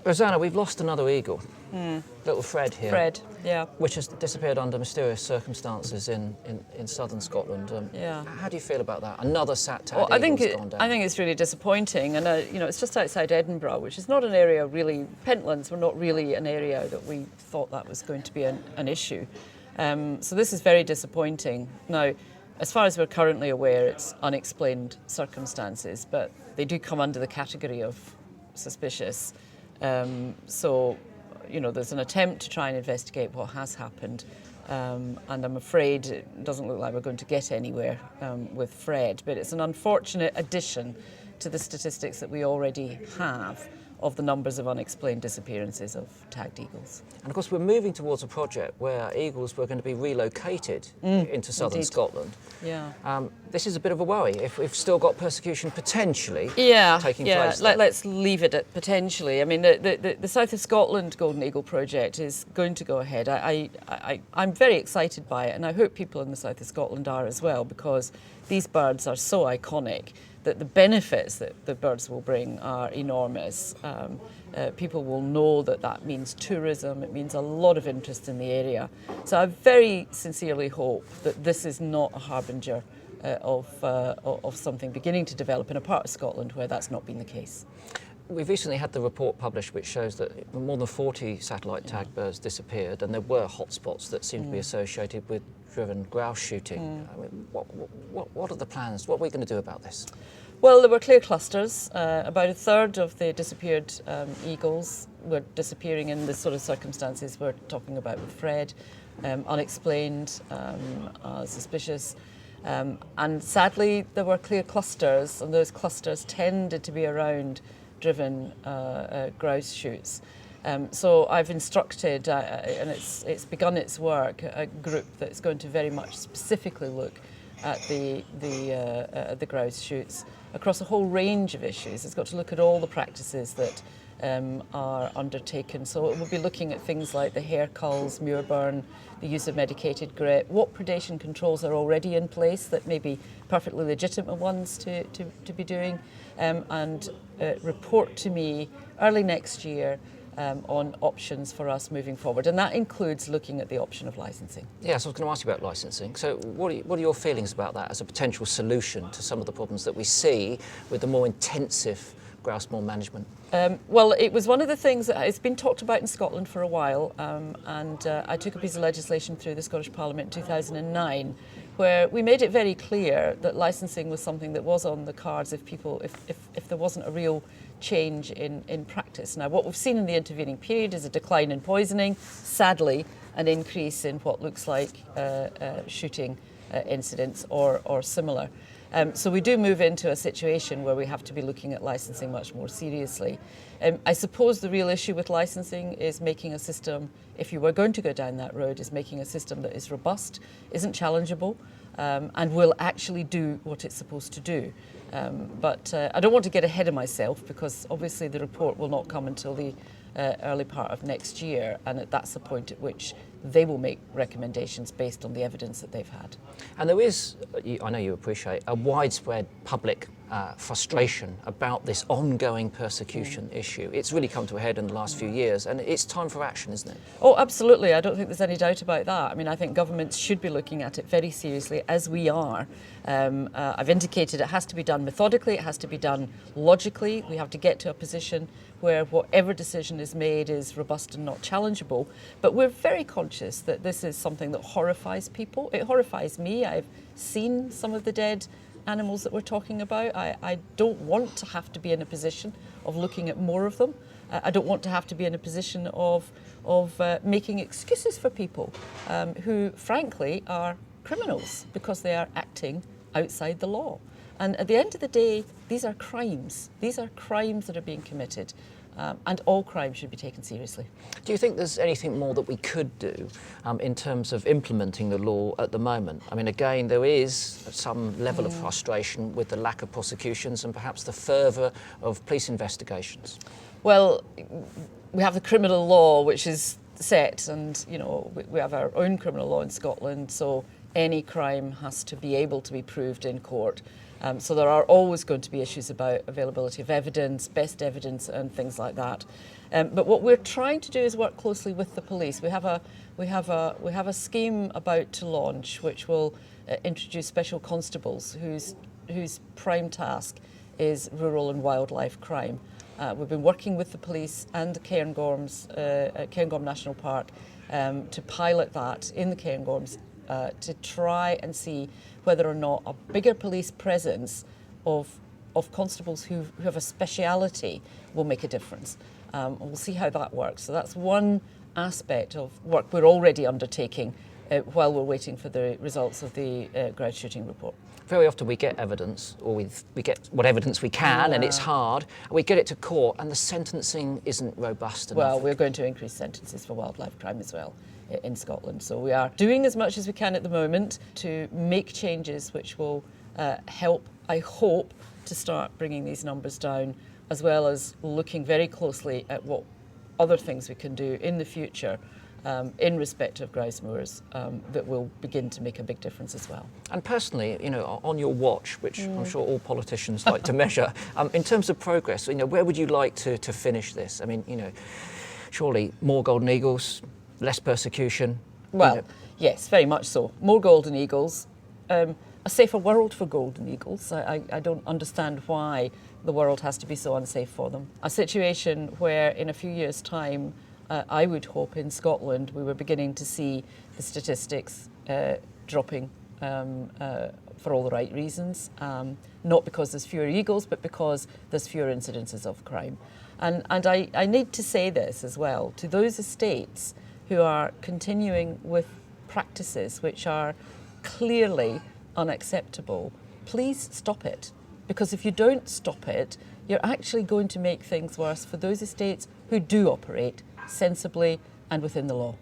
Roseanna, we've lost another eagle. Little Fred here. Fred, yeah. Which has disappeared under mysterious circumstances in southern Scotland. Yeah. How do you feel about that? Another sat-tad Well, eagle's gone down. I think it's really disappointing, and it's just outside Edinburgh, which is not an area really. Pentlands were not really an area that we thought that was going to be an issue. So this is very disappointing. Now, as far as we're currently aware, it's unexplained circumstances, but they do come under the category of suspicious. So, there's an attempt to try and investigate what has happened, and I'm afraid it doesn't look like we're going to get anywhere with Fred, but it's an unfortunate addition to the statistics that we already have of the numbers of unexplained disappearances of tagged eagles. And of course we're moving towards a project where eagles were going to be relocated into southern Scotland. Yeah. This is a bit of a worry if we've still got persecution potentially taking place. Let's leave it at potentially. I mean, the South of Scotland Golden Eagle project is going to go ahead. I'm very excited by it, and I hope people in the South of Scotland are as well, because these birds are so iconic that the benefits that the birds will bring are enormous. People will know that means tourism, it means a lot of interest in the area. So I very sincerely hope that this is not a harbinger of something beginning to develop in a part of Scotland where that's not been the case. We've recently had the report published which shows that more than 40 satellite tagged birds disappeared, and there were hotspots that seem to be associated with driven grouse shooting. I mean, what are the plans? What are we going to do about this? Well, there were clear clusters. About a third of the disappeared eagles were disappearing in the sort of circumstances we're talking about with Fred, unexplained, suspicious. And sadly, there were clear clusters, and those clusters tended to be around driven grouse shoots. So I've instructed, and it's begun its work, a group that's going to very much specifically look at the grouse shoots across a whole range of issues. It's got to look at all the practices that are undertaken. So it will be looking at things like the hare culls, muir burn, the use of medicated grit, what predation controls are already in place that may be perfectly legitimate ones to be doing, and report to me early next year on options for us moving forward, and that includes looking at the option of licensing. Yes, I was going to ask you about licensing. So what are your feelings about that as a potential solution to some of the problems that we see with the more intensive grouse moor management? Well, it was one of the things that has been talked about in Scotland for a while, and I took a piece of legislation through the Scottish Parliament in 2009 where we made it very clear that licensing was something that was on the cards if there wasn't a real change in practice. Now, what we've seen in the intervening period is a decline in poisoning, sadly an increase in what looks like shooting incidents or similar. So we do move into a situation where we have to be looking at licensing much more seriously. I suppose the real issue with licensing is making a system, if you were going to go down that road, is making a system that is robust, isn't challengeable, and will actually do what it's supposed to do. But I don't want to get ahead of myself, because obviously the report will not come until the early part of next year, and that's the point at which they will make recommendations based on the evidence that they've had. And there is, I know you appreciate, a widespread public frustration about this ongoing persecution issue. It's really come to a head in the last few years, and it's time for action, isn't it? Oh, absolutely. I don't think there's any doubt about that. I mean, I think governments should be looking at it very seriously, as we are. I've indicated it has to be done methodically, it has to be done logically. We have to get to a position where whatever decision is made is robust and not challengeable. But we're very conscious that this is something that horrifies people. It horrifies me. I've seen some of the dead animals that we're talking about. I don't want to have to be in a position of looking at more of them. I don't want to have to be in a position of making excuses for people who, frankly, are criminals because they are acting outside the law. And at the end of the day, these are crimes. These are crimes that are being committed, and all crimes should be taken seriously. Do you think there's anything more that we could do in terms of implementing the law at the moment? I mean, again, there is some level of frustration with the lack of prosecutions and perhaps the fervour of police investigations. Well, we have the criminal law, which is set, and we have our own criminal law in Scotland, so any crime has to be able to be proved in court. So there are always going to be issues about availability of evidence, best evidence, and things like that. But what we're trying to do is work closely with the police. We have a scheme about to launch, which will introduce special constables whose prime task is rural and wildlife crime. We've been working with the police and the Cairngorm National Park to pilot that in the Cairngorms to try and see whether or not a bigger police presence of constables who have a speciality will make a difference. We'll see how that works. So that's one aspect of work we're already undertaking while we're waiting for the results of the grouse shooting report. Very often we get evidence, or we get what evidence we can, and it's hard. We get it to court, and the sentencing isn't robust enough. Well, we're going to increase sentences for wildlife crime as well in Scotland. So we are doing as much as we can at the moment to make changes which will help, I hope, to start bringing these numbers down, as well as looking very closely at what other things we can do in the future in respect of grouse moors that will begin to make a big difference as well. And personally, on your watch, which I'm sure all politicians like to measure, in terms of progress, where would you like to finish this? I mean, surely more golden eagles, less persecution. Well, yes, very much so. More golden eagles, a safer world for golden eagles. I don't understand why the world has to be so unsafe for them. A situation where in a few years' time, I would hope in Scotland we were beginning to see the statistics dropping for all the right reasons, not because there's fewer eagles, but because there's fewer incidences of crime. And I need to say this as well, to those estates who are continuing with practices which are clearly unacceptable, please stop it. Because if you don't stop it, you're actually going to make things worse for those estates who do operate sensibly and within the law.